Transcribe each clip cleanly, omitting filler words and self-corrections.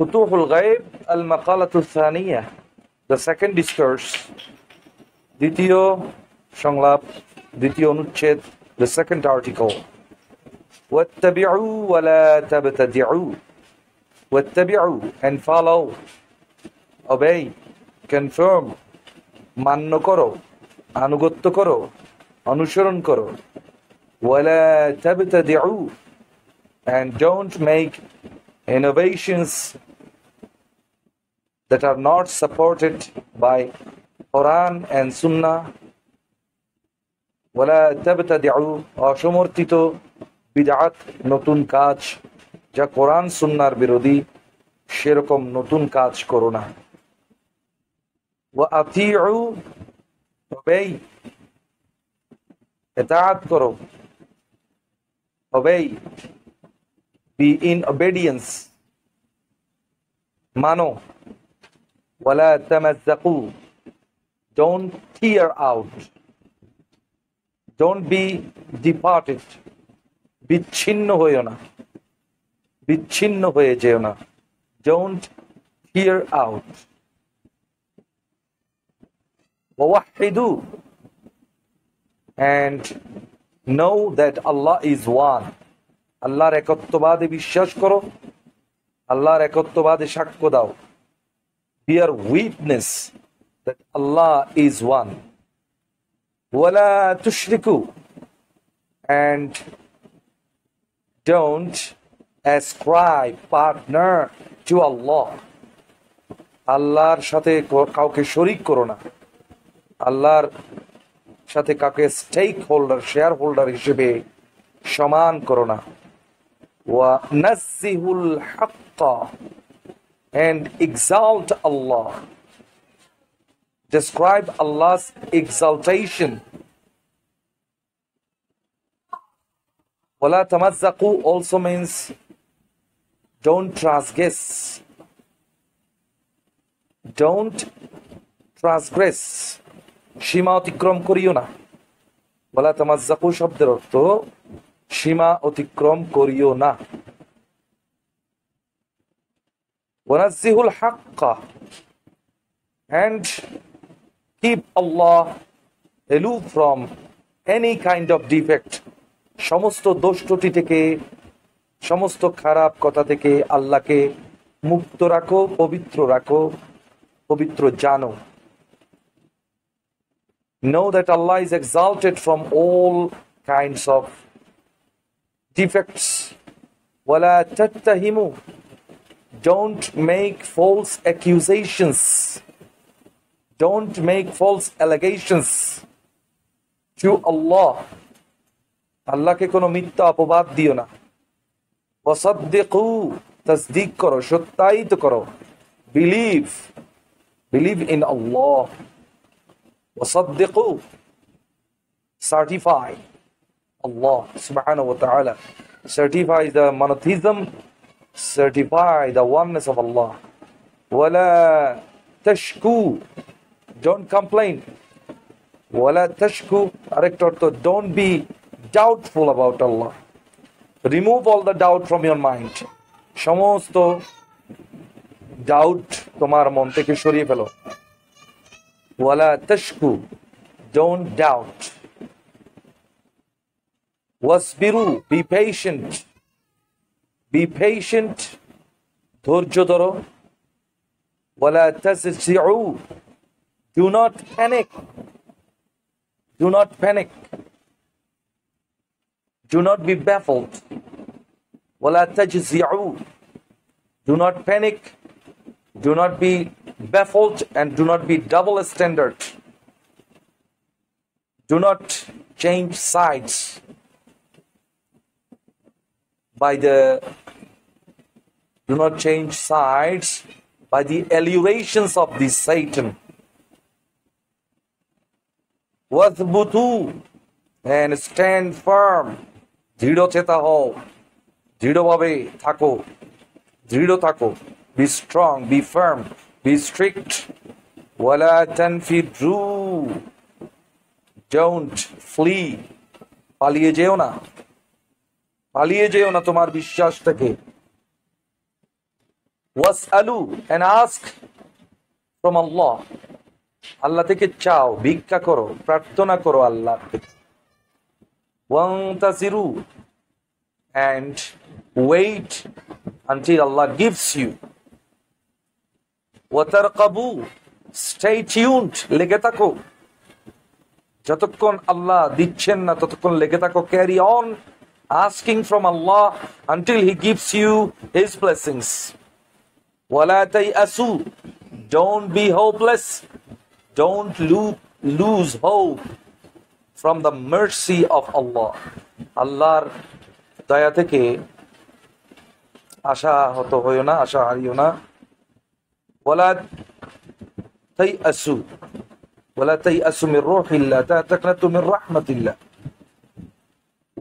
ফুতুহুল গায়ব Al মাকালাতুস Sania, the second discourse, দ্বিতীয় সংলাপ, দ্বিতীয় অনুচ্ছেদ, the second article. ওয়াত্তাবিউ ওয়া লা তাবতাদিউ, ওয়াত্তাবিউ and follow, obey, confirm, মান্য করো, আনুগত্য করো, অনুসরণ করো, ওয়া লা তাবতাদিউ and don't make innovations that are not supported by Quran and Sunnah. ওয়ালা তাবতাদিউ, অসমর্থিত বিদআত, নতুন কাজ যা কোরআন সুন্নাহর বিরোধী, সেরকম নতুন কাজ করো না। ওয়া আতিউ, obey, ইতাআত করো, obey, be in obedience, মানো। ওয়ালা তামাজ্জাকু, don't tear out, don't be departed, বিচ্ছিন্ন হইও না, বিচ্ছিন্ন হয়ে যেও না, don't tear out। ওয়াহিদু, and know that Allah is one, আল্লাহর একত্ববাদে বিশ্বাস করো, আল্লাহর একত্ববাদে সাক্ষ্য দাও, bear witness that Allah is one। ওয়ালা তুশরিকু, and don't ascribe partner to Allah, আল্লাহর সাথে কাউকে শরীক করো না, আল্লাহর সাথে কাউকে স্টেক হোল্ডার, শেয়ার হোল্ডার হিসেবে সমান করো না। ওয়া নাজ্জিহুল হাক্কা, and exalt Allah, describe Allah's exaltation। Wala tamazzaqu also means don't transgress, don't transgress, সীমা অতিক্রম করিও না। ওয়ালা তামাজ্জাকু শব্দের অর্থ সীমা অতিক্রম করিও না। ওয়ানাজ্জিহুল হাক্কা, and keep Allah aloof from any kind of defect, সমস্ত দোষত্রুটি থেকে, সমস্ত খারাপ কথা থেকে আল্লাহকে মুক্ত রাখো, পবিত্র রাখো, পবিত্র জানো। Know that Allah is exalted from all kinds of defects. وَلَا تَتَّهِمُوا, don't make false accusations, don't make false allegations to Allah, আল্লাহকে কোনো মিথ্যা অপবাদ দিও না। ওয়াসাদ্দিকু, তাসদীক করো, সত্যায়িত করো, believe in Allah। ওয়াসাদ্দিকু, certify Allah subhanahu wa ta'ala, certify the monotheism, certify the oneness of Allah। ওয়ালা তাশকু, don't complain। ওয়ালা তাশকু আরেকটা অর্থ, don't be doubtful about Allah, remove all the doubt from your mind, সমস্ত ডাউট তোমার মন থেকে সরিয়ে ফেলো। ওয়ালা তাশকু, don't doubt। ওয়াসবিরু, be patient, be patient, ধৈর্য ধরো। ওয়ালা তাসজিউ, do not panic, do not panic, do not be baffled। وَلَا تَجْزِعُوا, do not panic, do not be baffled, and do not be double standard, do not change sides do not change sides by the allusions of this Satan। وَاثْبُتُوا, and stand firm, দৃঢ় চেতা হও, দৃঢ়ভাবে থাকো, দৃঢ় থাকো, be strong, be firm, be strict। وَلَا تَنْفِرُوا, don't flee, পালিয়ে যেও না, পালিয়ে যেও না তোমার বিশ্বাস থেকে। ওয়াসআলু, and ask from Allah. আল্লাহ থেকে চাও, ভিক্ষা করো, প্রার্থনা করো আল্লাহ থেকে। ওয়ান্তাসিরু, and wait until Allah gives you. ওয়াতারকাবু, stay tuned, লেগে থাকো, যতক্ষণ আল্লাহ দিচ্ছেন না ততক্ষণ লেগে থাকো। Carry on asking from Allah until He gives you His blessings. ওয়ালা তাইআসু, don't be hopeless, don't lose hope from the mercy of Allah. আল্লাহর দয়া থেকে আশাহত হইও না, আশা হারিও না। ওয়ালা তাইআসু, ولا تيأسوا من روح الله، لا تقنطوا من رحمة الله.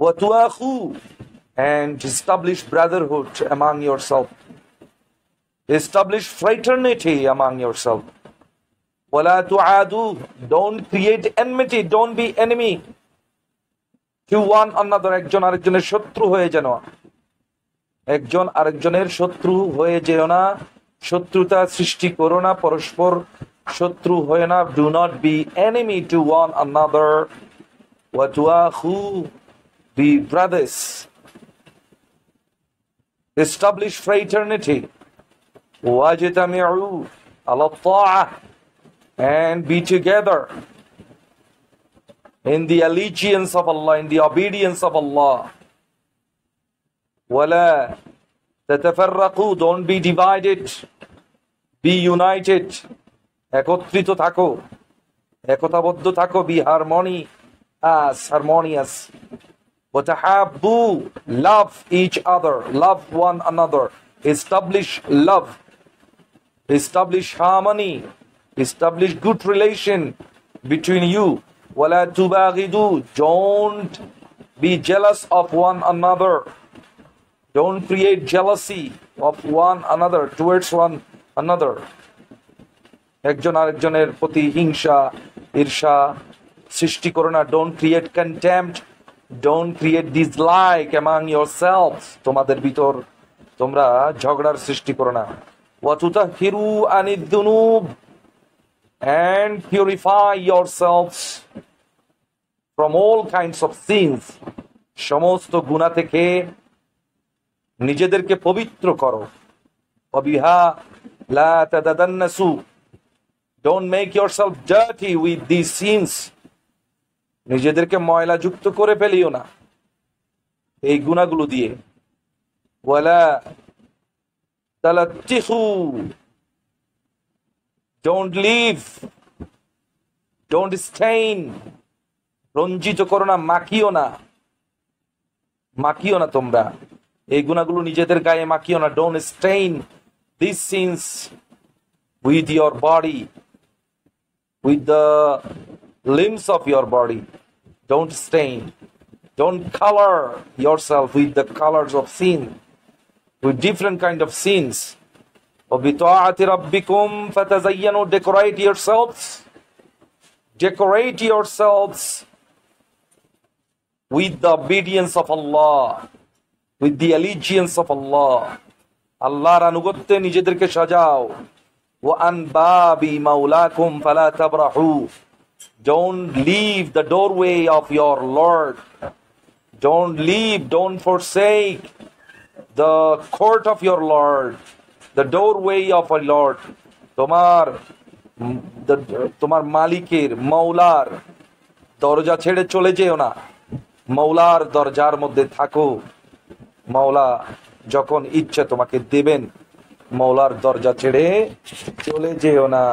وتواخوا, and establish brotherhood among yourself, establish fraternity among yourself. ولا تعادوا, don't create enmity, don't be enemy to one another. একজন আরেকজনের শত্রু হয়ে যেন, একজন আরেকজনের শত্রু হয়ে যেও না, শত্রুতা সৃষ্টি করো না, পরস্পর শত্রু হয়ে না। Do not be enemy to one another. ওয়াতুআখু, be brothers, establish fraternity. ওয়াজতামিউ আলা তাআহ, and be together in the allegiance of Allah, in the obedience of Allah. ولا تتفرقوا, don't be divided, be united, একত্রিত থাকো, একতাবদ্ধ থাকো, be harmonious. وتحابوا, love each other, love one another, establish love, establish harmony, establish good relation between you. ولا تباغضوا, don't be jealous of one another, don't create jealousy of one another, towards one another. একজন আরেকজনের প্রতি হিংসা, ঈর্ষা সৃষ্টি করো না। Don't create contempt, don't create dislike among yourselves, তোমাদের ভিতর তোমরা ঝগড়ার সৃষ্টি করো না। ওয়াতুতাহিরু আনিদ দুনুব, and purify yourselves from all kinds of sins, সমস্ত গুনাহ থেকে নিজেদেরকে পবিত্র করো। ওয়াবিহা লা তাদান্নাসু, don't make yourself dirty with these sins, নিজেদেরকে ময়লা যুক্ত করে ফেলিও না এই গুনাহগুলো দিয়ে। ওয়ালা তালাত্তিখু, don't leave, don't stain, রঞ্জিত করো না, মাখিও না, মাখিও না তোমরা এই গুনাহগুলো নিজেদের গায়ে মাখিও না। don't stain these sins with your body, with the limbs of your body. Don't stain, don't color yourself with the colors of sin, with different kind of sins. وَبِطَاعَةِ رَبِّكُمْ فَتَزَيَّنُوا, decorate yourselves, decorate yourselves with the obedience of Allah, with the allegiance of Allah. আল্লাহর আনুগত্যে নিজেদেরকে সাজাও। وَأَنْ بَابِ مَوْلَاكُمْ فَلَا تَبْرَحُوا, don't leave the doorway of your Lord, don't leave, don't forsake the court of your Lord, the doorway of our Lord. তোমার মালিকের, মৌলার দরজা ছেড়ে চলে যেও না, মৌলার দরজার মধ্যে থাকো। মৌলা যখন ইচ্ছে তোমাকে দেবেন, মৌলার দরজা ছেড়ে চলে যেও না।